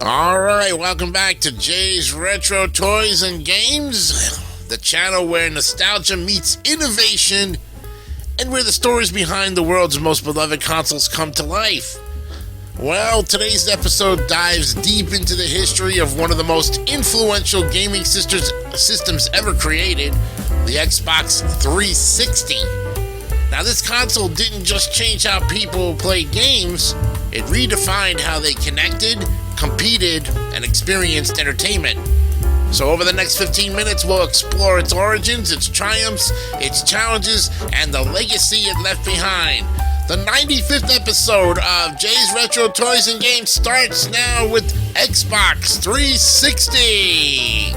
Alright, welcome back to Jay's Retro Toys and Games, the channel where nostalgia meets innovation and where the stories behind the world's most beloved consoles come to life. Well, today's episode dives deep into the history of one of the most influential gaming systems ever created, the Xbox 360. Now, this console didn't just change how people played games, it redefined how they connected, competed, and experienced entertainment. So over the next 15 minutes, we'll explore its origins, its triumphs, its challenges, and the legacy it left behind. The 95th episode of Jay's Retro Toys and Games starts now with Xbox 360.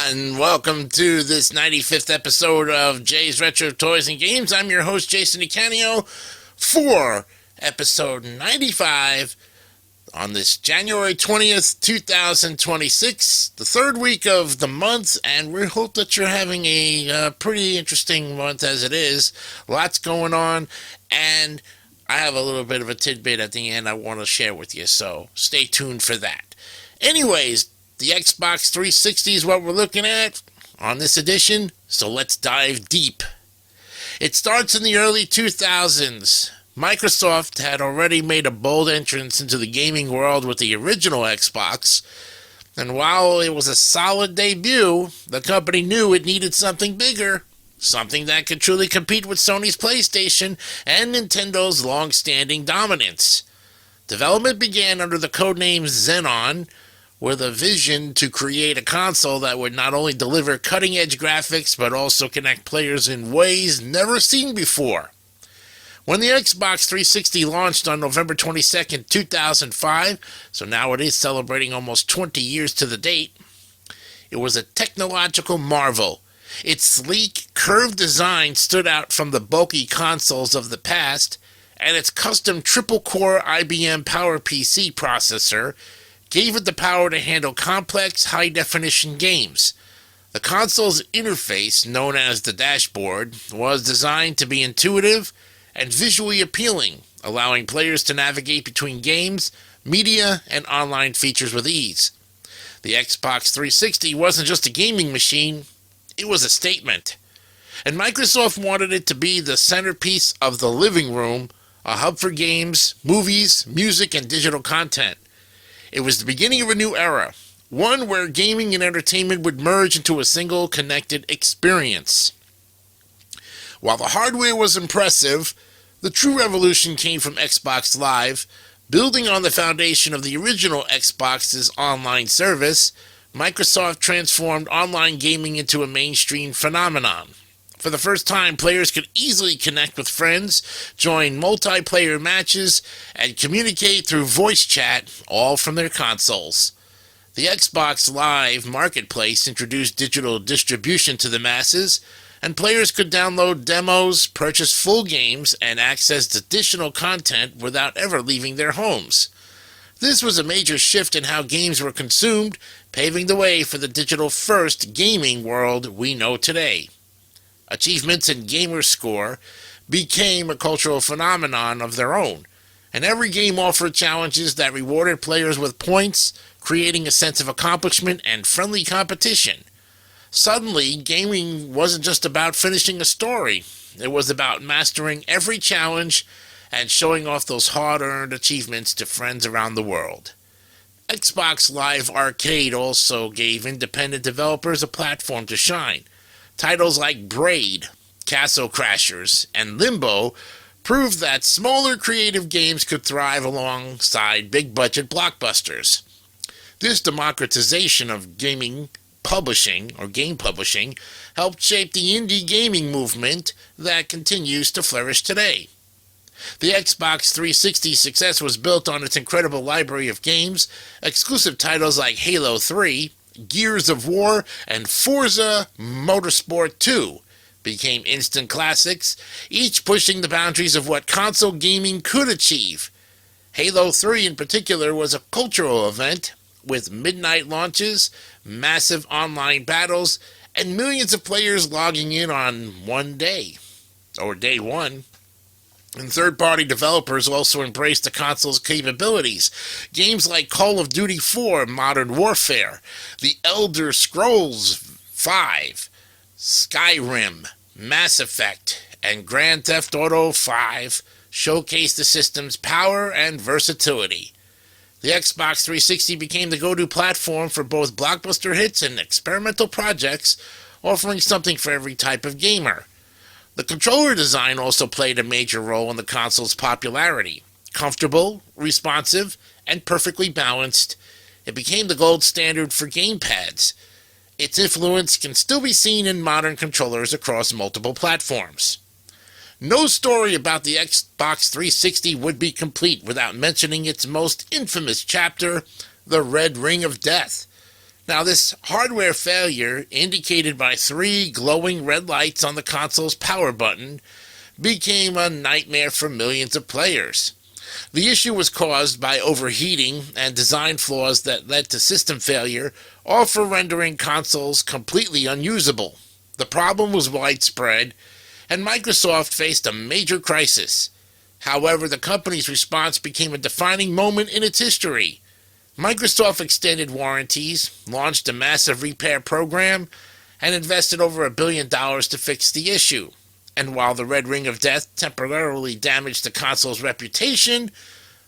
And welcome to this 95th episode of Jay's Retro Toys and Games. I'm your host, Jason DeCanio, for episode 95 on this January 20th, 2026, the third week of the month, and we hope that you're having a pretty interesting month as it is. Lots going on, and I have a little bit of a tidbit at the end I want to share with you, so stay tuned for that. Anyways, the Xbox 360 is what we're looking at on this edition, so let's dive deep. It starts in the early 2000s. Microsoft had already made a bold entrance into the gaming world with the original Xbox, and while it was a solid debut, the company knew it needed something bigger, something that could truly compete with Sony's PlayStation and Nintendo's long-standing dominance. Development began under the codename Xenon, with a vision to create a console that would not only deliver cutting-edge graphics, but also connect players in ways never seen before. When the Xbox 360 launched on November 22nd, 2005, so now it is celebrating almost 20 years to the date, it was a technological marvel. Its sleek, curved design stood out from the bulky consoles of the past, and its custom triple-core IBM PowerPC processor gave it the power to handle complex, high-definition games. The console's interface, known as the dashboard, was designed to be intuitive and visually appealing, allowing players to navigate between games, media, and online features with ease. The Xbox 360 wasn't just a gaming machine, it was a statement. And Microsoft wanted it to be the centerpiece of the living room, a hub for games, movies, music, and digital content. It was the beginning of a new era, one where gaming and entertainment would merge into a single connected experience. While the hardware was impressive, the true revolution came from Xbox Live. Building on the foundation of the original Xbox's online service, Microsoft transformed online gaming into a mainstream phenomenon. For the first time, players could easily connect with friends, join multiplayer matches, and communicate through voice chat, all from their consoles. The Xbox Live Marketplace introduced digital distribution to the masses, and players could download demos, purchase full games, and access additional content without ever leaving their homes. This was a major shift in how games were consumed, paving the way for the digital-first gaming world we know today. Achievements and gamer score became a cultural phenomenon of their own, and every game offered challenges that rewarded players with points, creating a sense of accomplishment and friendly competition. Suddenly, gaming wasn't just about finishing a story, it was about mastering every challenge and showing off those hard-earned achievements to friends around the world. Xbox Live Arcade also gave independent developers a platform to shine. Titles like Braid, Castle Crashers, and Limbo proved that smaller creative games could thrive alongside big-budget blockbusters. This democratization of gaming publishing, or game publishing, helped shape the indie gaming movement that continues to flourish today. The Xbox 360's success was built on its incredible library of games. Exclusive titles like Halo 3, Gears of War, and Forza Motorsport 2 became instant classics, each pushing the boundaries of what console gaming could achieve. Halo 3 in particular was a cultural event, with midnight launches, massive online battles, and millions of players logging in on one day, or day one. And third-party developers also embraced the console's capabilities. Games like Call of Duty 4 Modern Warfare, The Elder Scrolls V, Skyrim, Mass Effect, and Grand Theft Auto 5 showcased the system's power and versatility. The Xbox 360 became the go-to platform for both blockbuster hits and experimental projects, offering something for every type of gamer. The controller design also played a major role in the console's popularity. Comfortable, responsive, and perfectly balanced, it became the gold standard for gamepads. Its influence can still be seen in modern controllers across multiple platforms. No story about the Xbox 360 would be complete without mentioning its most infamous chapter, the Red Ring of Death. Now, this hardware failure, indicated by 3 glowing red lights on the console's power button, became a nightmare for millions of players. The issue was caused by overheating and design flaws that led to system failure, all for rendering consoles completely unusable. The problem was widespread, and Microsoft faced a major crisis. However, the company's response became a defining moment in its history. Microsoft extended warranties, launched a massive repair program, and invested over $1 billion to fix the issue. And while the Red Ring of Death temporarily damaged the console's reputation,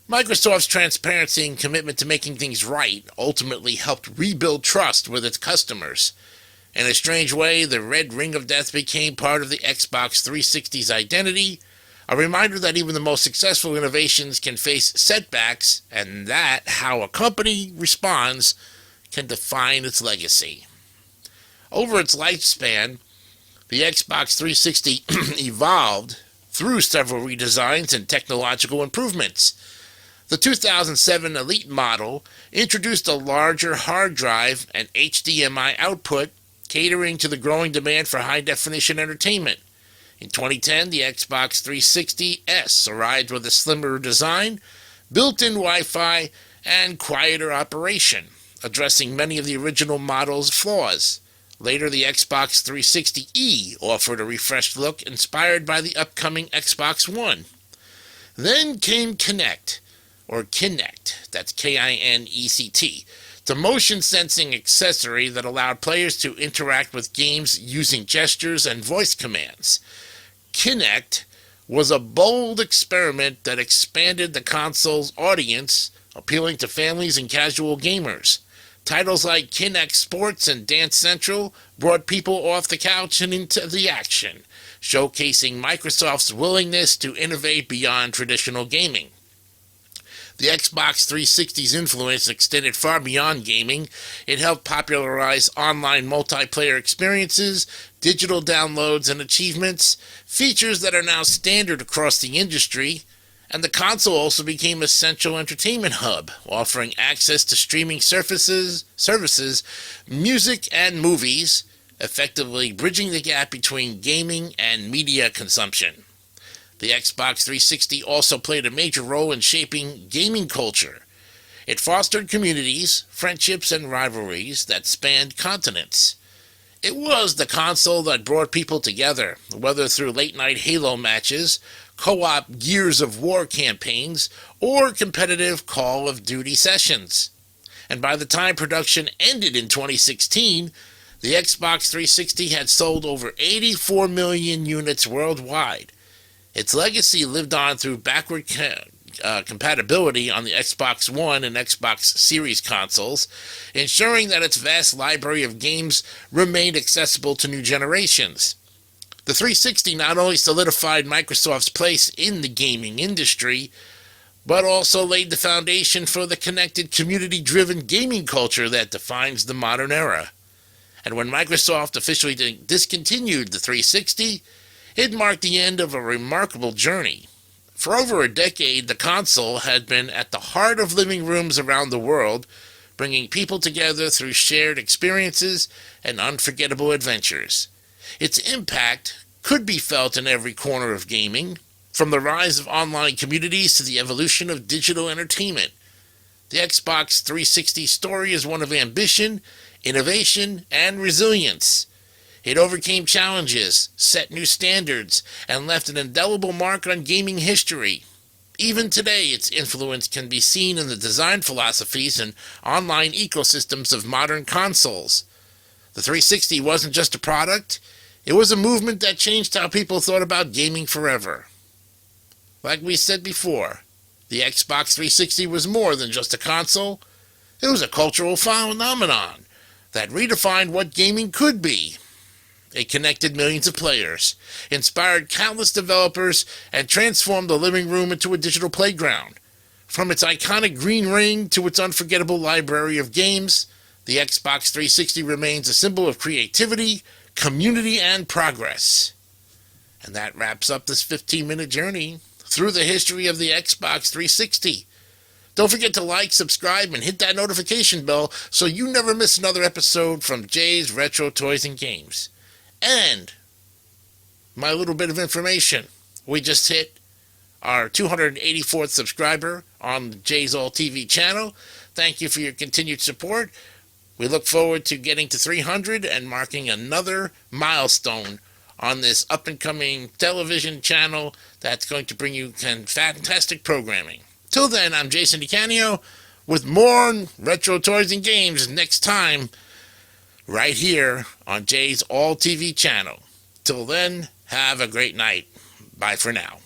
Microsoft's transparency and commitment to making things right ultimately helped rebuild trust with its customers. In a strange way, the Red Ring of Death became part of the Xbox 360's identity, a reminder that even the most successful innovations can face setbacks, and that how a company responds can define its legacy. Over its lifespan, the Xbox 360 evolved through several redesigns and technological improvements. The 2007 Elite model introduced a larger hard drive and HDMI output, catering to the growing demand for high-definition entertainment. In 2010, the Xbox 360S arrived with a slimmer design, built-in Wi-Fi, and quieter operation, addressing many of the original model's flaws. Later, the Xbox 360E offered a refreshed look inspired by the upcoming Xbox One. Then came Kinect, that's Kinect, the motion-sensing accessory that allowed players to interact with games using gestures and voice commands. Kinect was a bold experiment that expanded the console's audience, appealing to families and casual gamers. Titles like Kinect Sports and Dance Central brought people off the couch and into the action, showcasing Microsoft's willingness to innovate beyond traditional gaming. The Xbox 360's influence extended far beyond gaming. It helped popularize online multiplayer experiences, digital downloads and achievements, features that are now standard across the industry, and the console also became a central entertainment hub, offering access to streaming services, music, and movies, effectively bridging the gap between gaming and media consumption. The Xbox 360 also played a major role in shaping gaming culture. It fostered communities, friendships, and rivalries that spanned continents. It was the console that brought people together, whether through late-night Halo matches, co-op Gears of War campaigns, or competitive Call of Duty sessions. And by the time production ended in 2016, the Xbox 360 had sold over 84 million units worldwide. Its legacy lived on through backward compatibility on the Xbox One and Xbox Series consoles, ensuring that its vast library of games remained accessible to new generations. The 360 not only solidified Microsoft's place in the gaming industry, but also laid the foundation for the connected, community-driven gaming culture that defines the modern era. And when Microsoft officially discontinued the 360, it marked the end of a remarkable journey. For over a decade, the console had been at the heart of living rooms around the world, bringing people together through shared experiences and unforgettable adventures. Its impact could be felt in every corner of gaming, from the rise of online communities to the evolution of digital entertainment. The Xbox 360 story is one of ambition, innovation, and resilience. It overcame challenges, set new standards, and left an indelible mark on gaming history. Even today, its influence can be seen in the design philosophies and online ecosystems of modern consoles. The 360 wasn't just a product, it was a movement that changed how people thought about gaming forever. Like we said before, the Xbox 360 was more than just a console. It was a cultural phenomenon that redefined what gaming could be. It connected millions of players, inspired countless developers, and transformed the living room into a digital playground. From its iconic green ring to its unforgettable library of games, the Xbox 360 remains a symbol of creativity, community, and progress. And that wraps up this 15-minute journey through the history of the Xbox 360. Don't forget to like, subscribe, and hit that notification bell so you never miss another episode from Jay's Retro Toys and Games. And my little bit of information, we just hit our 284th subscriber on the Jay's All TV channel. Thank you for your continued support. We look forward to getting to 300 and marking another milestone on this up-and-coming television channel that's going to bring you fantastic programming. Till then, I'm Jason DiCanio with more Retro Toys and Games next time, right here on Jay's All TV channel. Till then, have a great night. Bye for now.